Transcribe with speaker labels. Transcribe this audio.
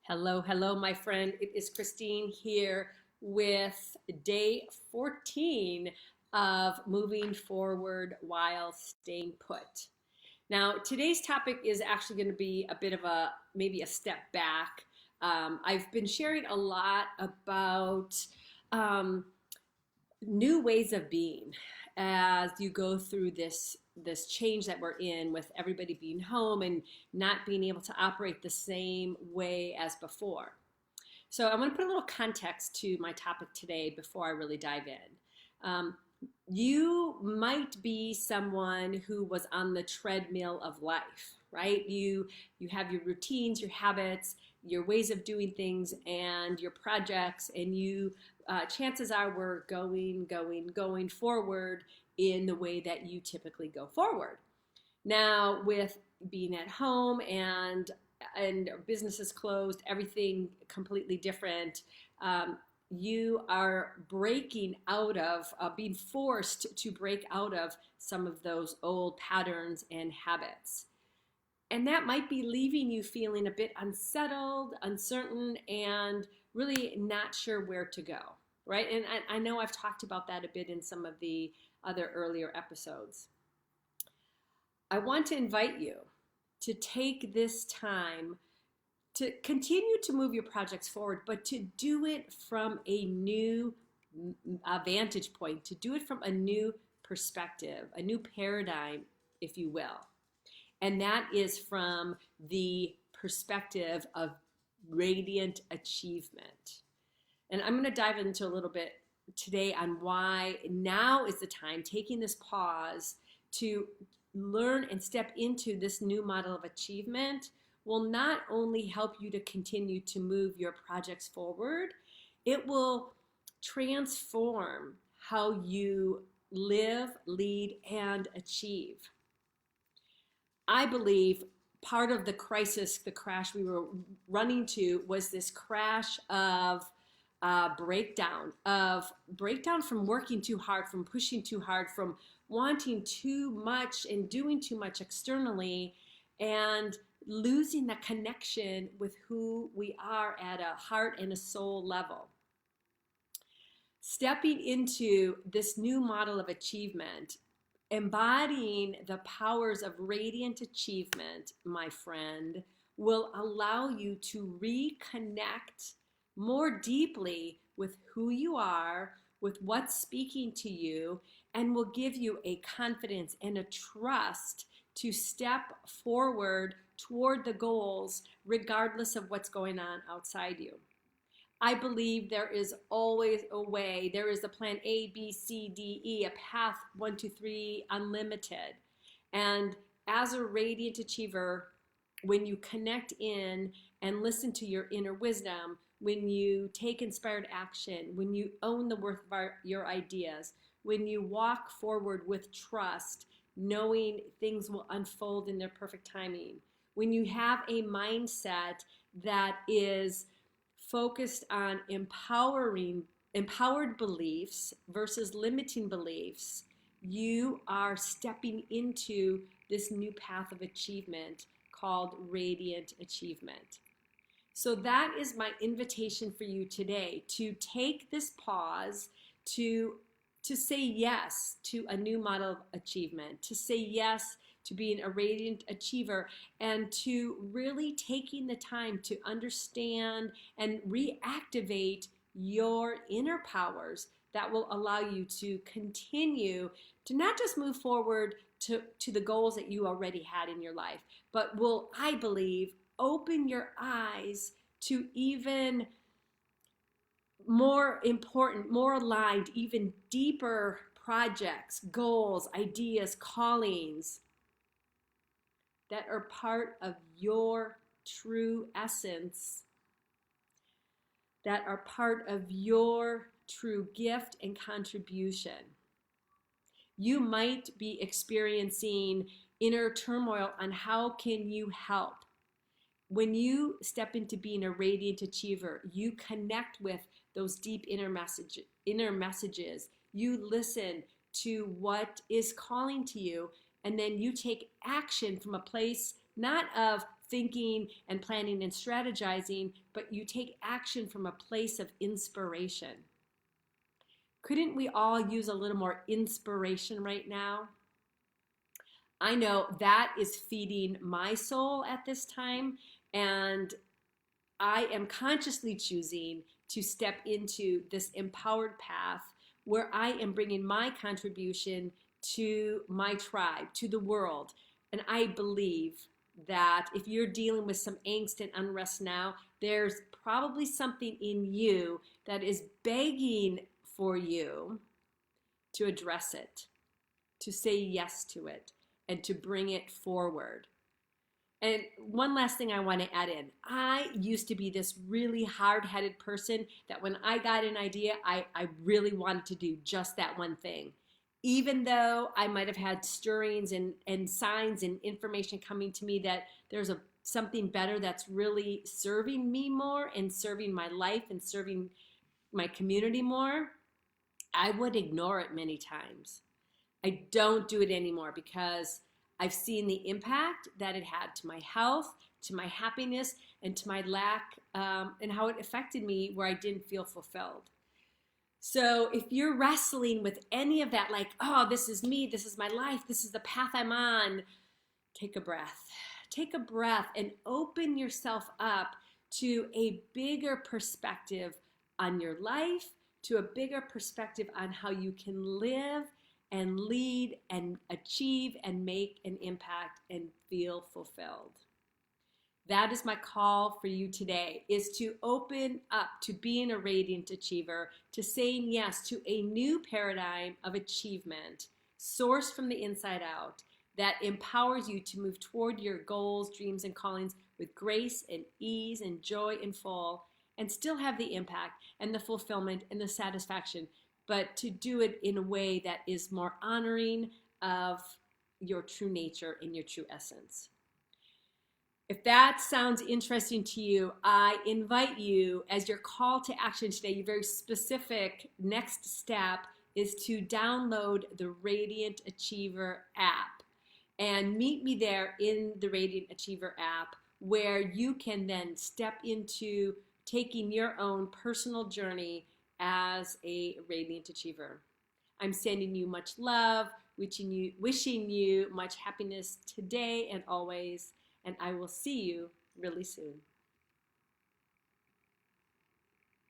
Speaker 1: Hello, hello, my friend. It is Christine here with day 14 of moving forward while staying put. Now, today's topic is actually going to be a bit of maybe a step back. I've been sharing a lot about um, new ways of being as you go through this change that we're in with everybody being home and not being able to operate the same way as before. So I want to put a little context to my topic today before I really dive in. You might be someone who was on the treadmill of life, right? You have your routines, your habits, your ways of doing things, and your projects, and you chances are we're going forward in the way that you typically go forward. Now, with being at home and businesses closed, everything completely different. You are breaking out of being forced to break out of some of those old patterns and habits. And that might be leaving you feeling a bit unsettled, uncertain, and really not sure where to go, right? And I know I've talked about that a bit in some of the other earlier episodes. I want to invite you to take this time to continue to move your projects forward, but to do it from a new vantage point, to do it from a new perspective, a new paradigm, if you will. And that is from the perspective of radiant achievement. And I'm going to dive into a little bit today on why now is the time, taking this pause to learn and step into this new model of achievement will not only help you to continue to move your projects forward, it will transform how you live, lead, and achieve. I believe part of the crisis, the crash we were running to was this crash of breakdown from working too hard, from pushing too hard, from wanting too much and doing too much externally, and losing the connection with who we are at a heart and a soul level. Stepping into this new model of achievement, embodying the powers of radiant achievement, my friend, will allow you to reconnect more deeply with who you are, with what's speaking to you, and will give you a confidence and a trust to step forward toward the goals regardless of what's going on outside you. I believe there is always a way. There is a plan A, B, C, D, E, a path 1, 2, 3, unlimited. And as a radiant achiever, when you connect in and listen to your inner wisdom, when you take inspired action, when you own the worth of your ideas, when you walk forward with trust, knowing things will unfold in their perfect timing, when you have a mindset that is focused on empowered beliefs versus limiting beliefs, you are stepping into this new path of achievement called radiant achievement. So that is my invitation for you today, to take this pause to say yes to a new model of achievement, to say yes to being a radiant achiever, and to really taking the time to understand and reactivate your inner powers that will allow you to continue to not just move forward to the goals that you already had in your life, but will, I believe, open your eyes to even more important, more aligned, even deeper projects, goals, ideas, callings that are part of your true essence, that are part of your true gift and contribution. You might be experiencing inner turmoil on how can you help. When you step into being a radiant achiever, you connect with those deep inner messages. You listen to what is calling to you, and then you take action from a place not of thinking and planning and strategizing, but you take action from a place of inspiration. Couldn't we all use a little more inspiration right now? I know that is feeding my soul at this time, and I am consciously choosing to step into this empowered path where I am bringing my contribution to my tribe, to the world. And I believe that if you're dealing with some angst and unrest now, there's probably something in you that is begging for you to address it, to say yes to it, and to bring it forward. And one last thing I want to add in. I used to be this really hard-headed person that when I got an idea, I really wanted to do just that one thing. Even though I might have had stirrings and signs and information coming to me that there's something better that's really serving me more and serving my life and serving my community more, I would ignore it many times. I don't do it anymore because I've seen the impact that it had to my health, to my happiness, and to my lack, and how it affected me where I didn't feel fulfilled. So if you're wrestling with any of that, like, oh, this is me, this is my life, this is the path I'm on, take a breath. Take a breath and open yourself up to a bigger perspective on your life, to a bigger perspective on how you can live and lead and achieve and make an impact and feel fulfilled. That is my call for you today, is to open up to being a radiant achiever, to saying yes to a new paradigm of achievement, sourced from the inside out, that empowers you to move toward your goals, dreams, and callings with grace and ease and joy and full, and still have the impact and the fulfillment and the satisfaction, but to do it in a way that is more honoring of your true nature and your true essence. If that sounds interesting to you, I invite you, as your call to action today, your very specific next step is to download the Radiant Achiever app and meet me there in the Radiant Achiever app, where you can then step into taking your own personal journey as a Radiant Achiever. I'm sending you much love, wishing you much happiness today and always, and I will see you really soon.